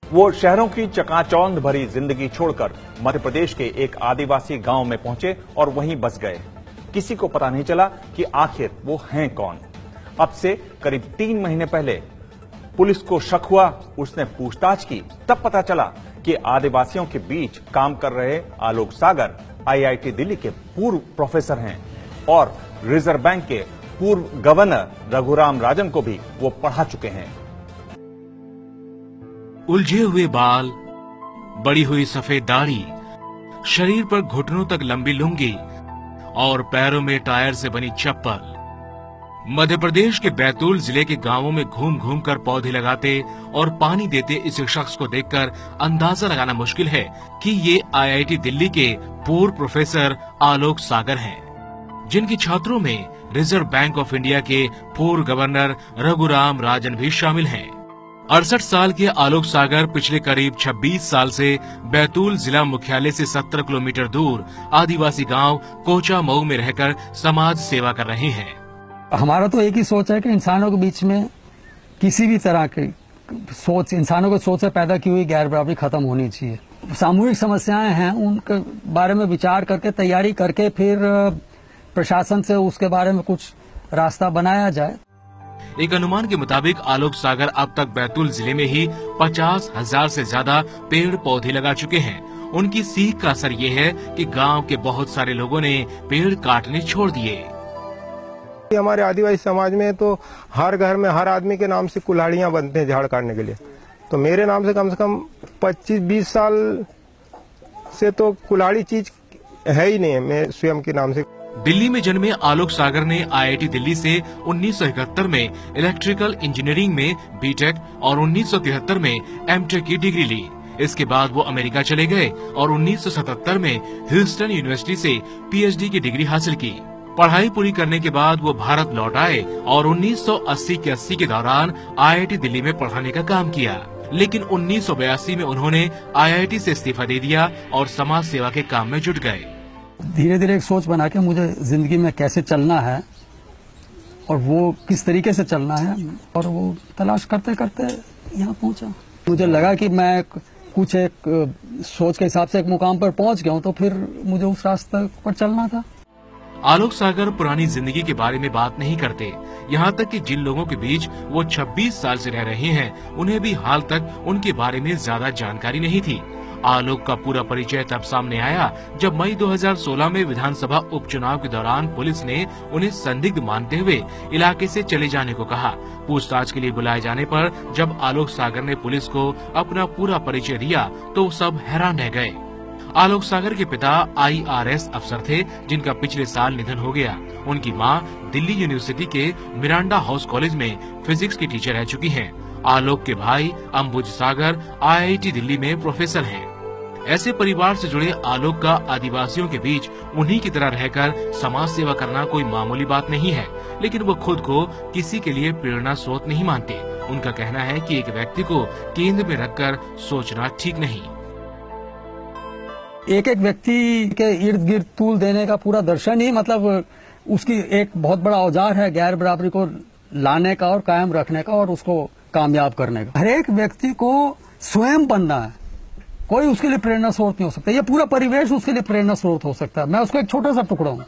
वो शहरों की चकाचौंध भरी जिंदगी छोड़कर मध्य प्रदेश के एक आदिवासी गांव में पहुंचे और वहीं बस गए। किसी को पता नहीं चला कि आखिर वो हैं कौन। अब से करीब 3 महीने पहले पुलिस को शक हुआ, उसने पूछताछ की, तब पता चला कि आदिवासियों के बीच काम कर रहे आलोक सागर आईआईटी दिल्ली के पूर्व प्रोफेसर हैं और रिजर्व बैंक के पूर्व गवर्नर रघुराम राजन को भी वो पढ़ा चुके हैं। उलझे हुए बाल, बड़ी हुई सफेद दाढ़ी, शरीर पर घुटनों तक लंबी लुंगी और पैरों में टायर से बनी चप्पल। मध्य प्रदेश के बैतूल जिले के गांवों में घूम घूम कर पौधे लगाते और पानी देते इस शख्स को देखकर अंदाजा लगाना मुश्किल है कि ये आईआईटी दिल्ली के पूर्व प्रोफेसर आलोक सागर हैं, जिनके छात्रों में रिजर्व बैंक ऑफ इंडिया के पूर्व गवर्नर रघुराम राजन भी शामिल हैं। 68 साल के आलोक सागर पिछले करीब 26 साल से बैतूल जिला मुख्यालय से 17 किलोमीटर दूर आदिवासी गांव कोचा मऊ में रहकर समाज सेवा कर रहे हैं। हमारा तो एक ही सोच है कि इंसानों के बीच में किसी भी तरह की सोच, इंसानों को सोच से पैदा की हुई गैर बराबरी खत्म होनी चाहिए। सामूहिक समस्याएं हैं, उनके बारे में विचार करके तैयारी करके फिर प्रशासन से उसके बारे में कुछ रास्ता बनाया जाए। एक अनुमान के मुताबिक आलोक सागर अब तक बैतूल जिले में ही 50,000 से ज्यादा पेड़ पौधे लगा चुके हैं। उनकी सीख का असर ये है कि गांव के बहुत सारे लोगों ने पेड़ काटने छोड़ दिए। हमारे आदिवासी समाज में तो हर घर में हर आदमी के नाम से कुल्हाड़ियां बनते हैं झाड़ काटने के लिए। तो मेरे नाम से कम 25-20 साल से तो कुल्हाड़ी चीज है ही नहीं है, मैं स्वयं के नाम से। दिल्ली में जन्मे आलोक सागर ने आईआईटी दिल्ली से 1971 में इलेक्ट्रिकल इंजीनियरिंग में बीटेक और 1973 में एमटेक की डिग्री ली। इसके बाद वो अमेरिका चले गए और 1977 में ह्यूस्टन यूनिवर्सिटी से पीएचडी की डिग्री हासिल की। पढ़ाई पूरी करने के बाद वो भारत लौट आए और 1980 के 80 के दौरान आईआईटी दिल्ली में पढ़ाने का काम किया। लेकिन 1982 में उन्होंने आईआईटी से इस्तीफा दे दिया और समाज सेवा के काम में जुट गए। धीरे धीरे एक सोच बना के मुझे जिंदगी में कैसे चलना है और वो किस तरीके से चलना है, और वो तलाश करते करते यहाँ पहुँचा। मुझे लगा कि मैं कुछ एक सोच के हिसाब से एक मुकाम पर पहुँच गया हूँ, तो फिर मुझे उस रास्ते पर चलना था। आलोक सागर पुरानी जिंदगी के बारे में बात नहीं करते। यहाँ तक कि जिन लोगों के बीच वो 26 साल से रह रहे हैं, उन्हें भी हाल तक उनके बारे में ज्यादा जानकारी नहीं थी। आलोक का पूरा परिचय तब सामने आया जब मई 2016 में विधानसभा उपचुनाव के दौरान पुलिस ने उन्हें संदिग्ध मानते हुए इलाके से चले जाने को कहा। पूछताछ के लिए बुलाए जाने पर जब आलोक सागर ने पुलिस को अपना पूरा परिचय दिया तो सब हैरान रह गए। आलोक सागर के पिता आईआरएस अफसर थे, जिनका पिछले साल निधन हो गया। उनकी मां दिल्ली यूनिवर्सिटी के मिरांडा हाउस कॉलेज में फिजिक्स की टीचर रह चुकी हैं। आलोक के भाई अंबुज सागर आईआईटी दिल्ली में प्रोफेसर हैं। ऐसे परिवार से जुड़े आलोक का आदिवासियों के बीच उन्हीं की तरह रहकर समाज सेवा करना कोई मामूली बात नहीं है, लेकिन वो खुद को किसी के लिए प्रेरणा स्रोत नहीं मानते। उनका कहना है कि एक व्यक्ति को केंद्र में रखकर सोचना ठीक नहीं। एक एक व्यक्ति के इर्द गिर्द तूल देने का पूरा दर्शन ही मतलब उसकी एक बहुत बड़ा औजार है गैर बराबरी को लाने का और कायम रखने का और उसको कामयाब करने का। हर एक व्यक्ति को स्वयं बनना है, कोई उसके लिए प्रेरणा स्रोत नहीं हो सकता। ये पूरा परिवेश उसके लिए प्रेरणा स्रोत हो सकता है। मैं उसका एक छोटा सा टुकड़ा हूँ।